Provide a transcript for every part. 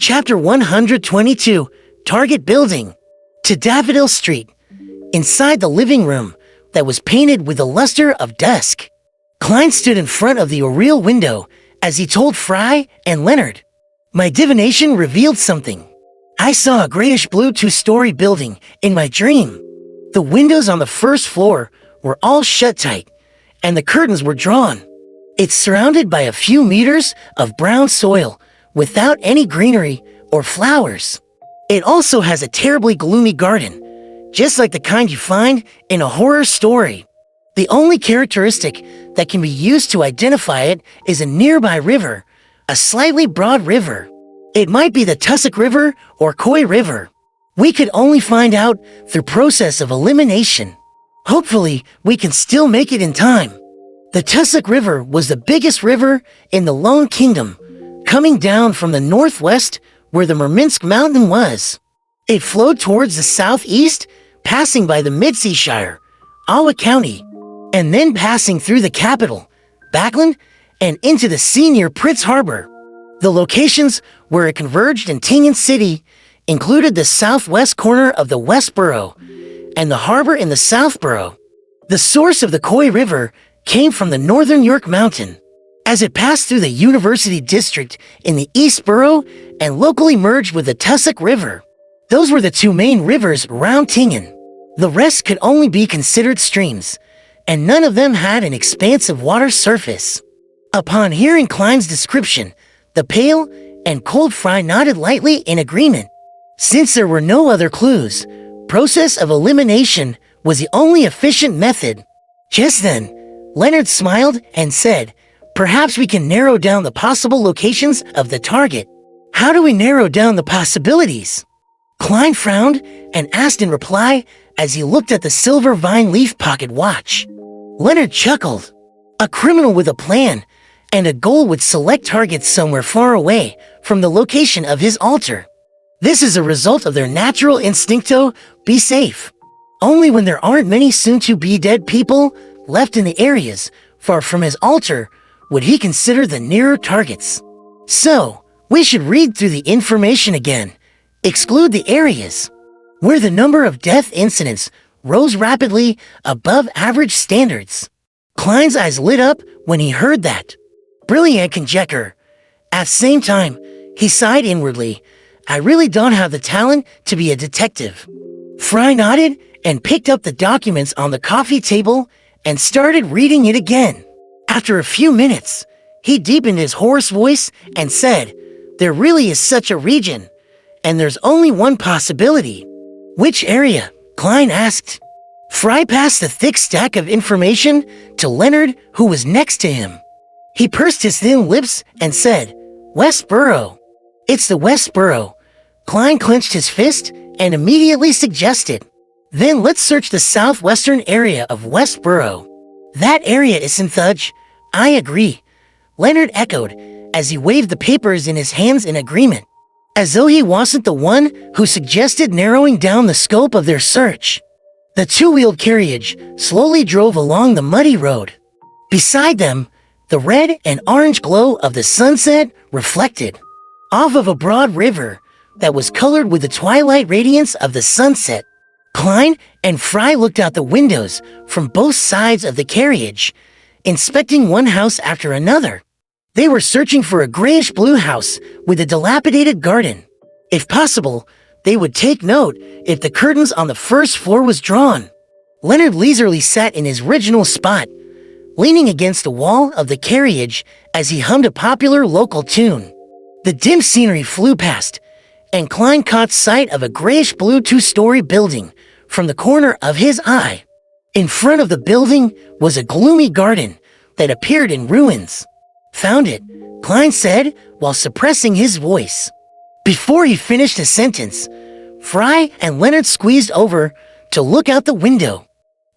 Chapter 122, Target Building. To Daffodil Street, inside the living room that was painted with the luster of dusk. Klein stood in front of the oriel window as he told Fry and Leonard. My divination revealed something. I saw a grayish-blue two-story building in my dream. The windows on the first floor were all shut tight, and the curtains were drawn. It's surrounded by a few meters of brown soil, without any greenery or flowers. It also has a terribly gloomy garden, just like the kind you find in a horror story. The only characteristic that can be used to identify it is a nearby river, a slightly broad river. It might be the Tussock River or Koi River. We could only find out through process of elimination. Hopefully, we can still make it in time. The Tussock River was the biggest river in the Lone Kingdom, coming down from the northwest where the Murmansk Mountain was. It flowed towards the southeast, passing by the Midsea Shire, Awa County, and then passing through the capital, Backlund, and into the sea near Pritz Harbor. The locations where it converged in Tingen City included the southwest corner of the West Borough and the harbor in the South Borough. The source of the Koi River came from the northern York Mountain, as it passed through the University District in the East Borough and locally merged with the Tussock River. Those were the two main rivers around Tingen. The rest could only be considered streams, and none of them had an expansive water surface. Upon hearing Klein's description, the pale and cold Fry nodded lightly in agreement. Since there were no other clues, process of elimination was the only efficient method. Just then, Leonard smiled and said, "Perhaps we can narrow down the possible locations of the target." "How do we narrow down the possibilities?" Klein frowned and asked in reply as he looked at the silver vine leaf pocket watch. Leonard chuckled. A criminal with a plan and a goal would select targets somewhere far away from the location of his altar. This is a result of their natural instincto, be safe. Only when there aren't many soon-to-be dead people left in the areas far from his altar would he consider the nearer targets. So, we should read through the information again. Exclude the areas where the number of death incidents rose rapidly above average standards. Klein's eyes lit up when he heard that. Brilliant conjecture. At the same time, he sighed inwardly. I really don't have the talent to be a detective. Fry nodded and picked up the documents on the coffee table and started reading it again. After a few minutes, he deepened his hoarse voice and said, "There really is such a region, and there's only one possibility." "Which area?" Klein asked. Fry passed the thick stack of information to Leonard, who was next to him. He pursed his thin lips and said, "West Borough." "It's the West Borough." Klein clenched his fist and immediately suggested, "Then let's search the southwestern area of West Borough." "That area isn't Thudge." "I agree," Leonard echoed as he waved the papers in his hands in agreement, as though he wasn't the one who suggested narrowing down the scope of their search. The two-wheeled carriage slowly drove along the muddy road. Beside them, the red and orange glow of the sunset reflected off of a broad river that was colored with the twilight radiance of the sunset. Klein and Fry looked out the windows from both sides of the carriage, inspecting one house after another. They were searching for a grayish-blue house with a dilapidated garden. If possible, they would take note if the curtains on the first floor was drawn. Leonard leisurely sat in his original spot, leaning against the wall of the carriage as he hummed a popular local tune. The dim scenery flew past, and Klein caught sight of a grayish-blue two-story building from the corner of his eye. In front of the building was a gloomy garden that appeared in ruins. "Found it," Klein said while suppressing his voice. Before he finished a sentence, Fry and Leonard squeezed over to look out the window.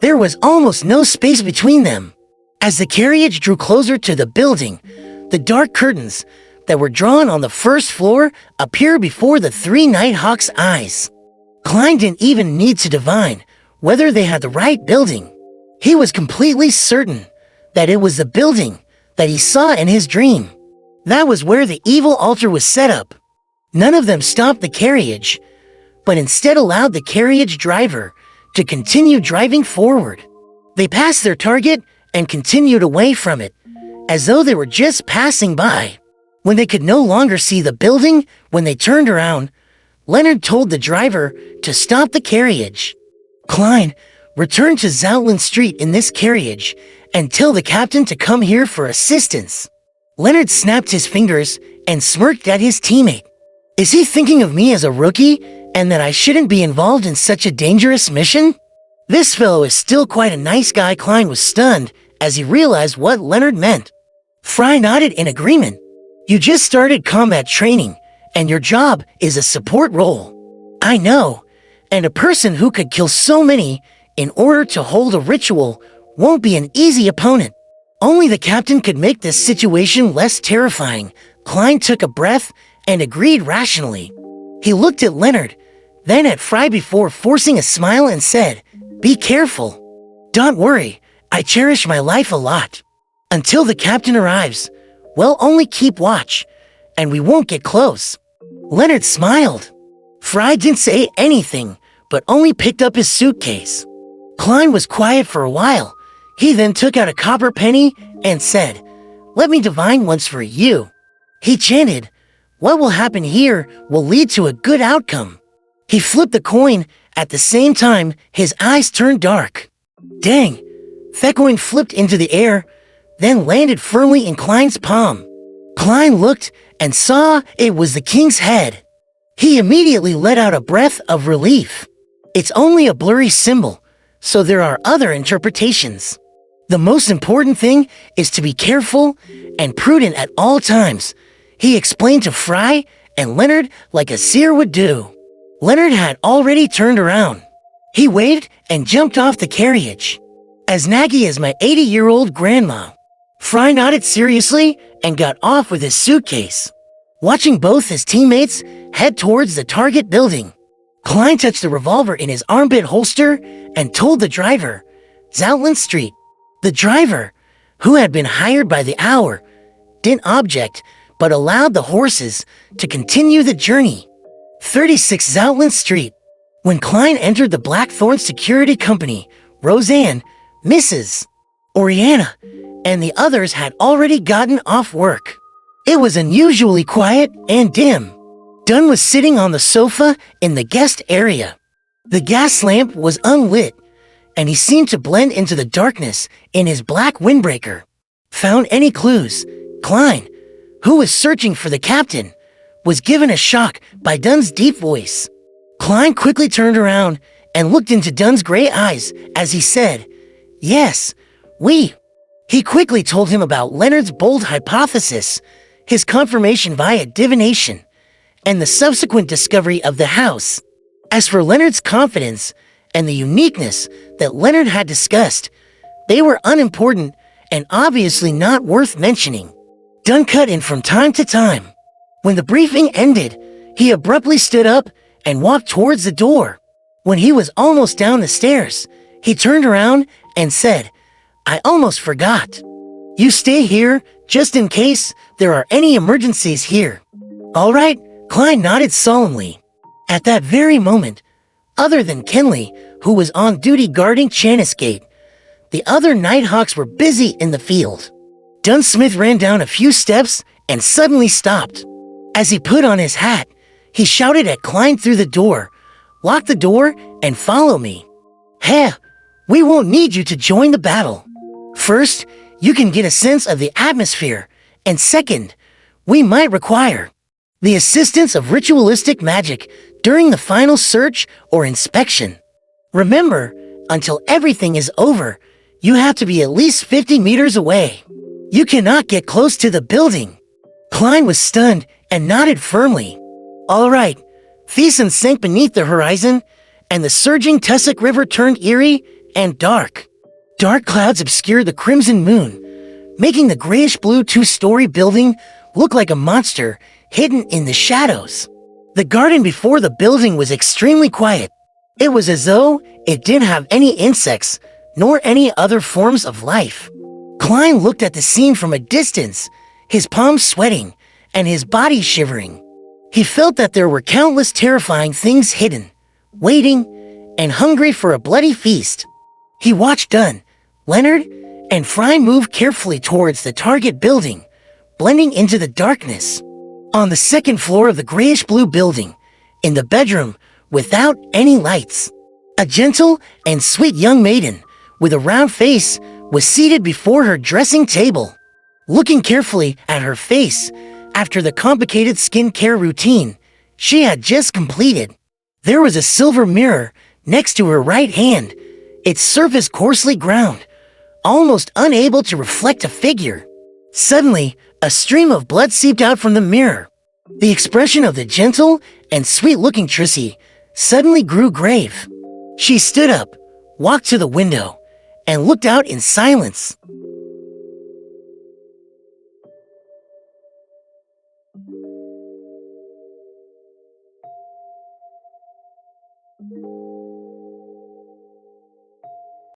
There was almost no space between them. As the carriage drew closer to the building, the dark curtains that were drawn on the first floor appeared before the three Nighthawks' eyes. Klein didn't even need to divine whether they had the right building. He was completely certain that it was the building that he saw in his dream. That was where the evil altar was set up. None of them stopped the carriage, but instead allowed the carriage driver to continue driving forward. They passed their target and continued away from it, as though they were just passing by. When they could no longer see the building, when they turned around, Leonard told the driver to stop the carriage. Klein returned to Zoutland Street in this carriage and tell the captain to come here for assistance. Leonard snapped his fingers and smirked at his teammate. Is he thinking of me as a rookie and that I shouldn't be involved in such a dangerous mission? This fellow is still quite a nice guy. Klein was stunned as he realized what Leonard meant. Fry nodded in agreement. You just started combat training, and your job is a support role. I know, and a person who could kill so many in order to hold a ritual won't be an easy opponent. Only the captain could make this situation less terrifying. Klein took a breath and agreed rationally. He looked at Leonard, then at Fry before forcing a smile and said, "Be careful. Don't worry, I cherish my life a lot. Until the captain arrives, we'll only keep watch, and we won't get close." Leonard smiled. Fry didn't say anything, but only picked up his suitcase. Klein was quiet for a while. He then took out a copper penny and said, "Let me divine once for you." He chanted, "What will happen here will lead to a good outcome." He flipped the coin. At the same time, his eyes turned dark. Dang! That coin flipped into the air, then landed firmly in Klein's palm. Klein looked and saw it was the king's head. He immediately let out a breath of relief. It's only a blurry symbol, so there are other interpretations. The most important thing is to be careful and prudent at all times, he explained to Fry and Leonard like a seer would do. Leonard had already turned around. He waved and jumped off the carriage. As naggy as my 80-year-old grandma. Fry nodded seriously and got off with his suitcase. Watching both his teammates head towards the target building, Klein touched the revolver in his armpit holster and told the driver, "Zoutland Street." The driver, who had been hired by the hour, didn't object but allowed the horses to continue the journey. 36 Zoutland Street. When Klein entered the Blackthorn Security Company, Roseanne, Mrs. Oriana, and the others had already gotten off work. It was unusually quiet and dim. Dunn was sitting on the sofa in the guest area. The gas lamp was unlit, and he seemed to blend into the darkness in his black windbreaker. Found any clues? Klein, who was searching for the captain, was given a shock by Dunn's deep voice. Klein quickly turned around and looked into Dunn's gray eyes as he said, "Yes, we." He quickly told him about Leonard's bold hypothesis, his confirmation via divination, and the subsequent discovery of the house. As for Leonard's confidence and the uniqueness that Leonard had discussed, they were unimportant and obviously not worth mentioning. Dunn cut in from time to time. When the briefing ended, he abruptly stood up and walked towards the door. When he was almost down the stairs, he turned around and said, "I almost forgot. You stay here just in case there are any emergencies here." "All right," Klein nodded solemnly. At that very moment, other than Kenley, who was on duty guarding Chanis Gate, the other Nighthawks were busy in the field. Dunsmith ran down a few steps and suddenly stopped. As he put on his hat, he shouted at Klein through the door, "Lock the door and follow me. Heh, we won't need you to join the battle. First, you can get a sense of the atmosphere, and second, we might require the assistance of ritualistic magic during the final search or inspection. Remember, until everything is over, you have to be at least 50 meters away. You cannot get close to the building." Klein was stunned and nodded firmly. All right. Thiessen sank beneath the horizon, and the surging Tussock River turned eerie and dark. Dark clouds obscured the crimson moon, making the grayish-blue two-story building look like a monster hidden in the shadows. The garden before the building was extremely quiet. It was as though it didn't have any insects, nor any other forms of life. Klein looked at the scene from a distance, his palms sweating and his body shivering. He felt that there were countless terrifying things hidden, waiting, and hungry for a bloody feast. He watched Dunn, Leonard, and Fry move carefully towards the target building, blending into the darkness. On the second floor of the grayish-blue building, in the bedroom, without any lights, a gentle and sweet young maiden with a round face was seated before her dressing table. Looking carefully at her face after the complicated skincare routine she had just completed, there was a silver mirror next to her right hand, its surface coarsely ground, almost unable to reflect a figure. Suddenly, a stream of blood seeped out from the mirror. The expression of the gentle and sweet-looking Trissy suddenly grew grave. She stood up, walked to the window, and looked out in silence.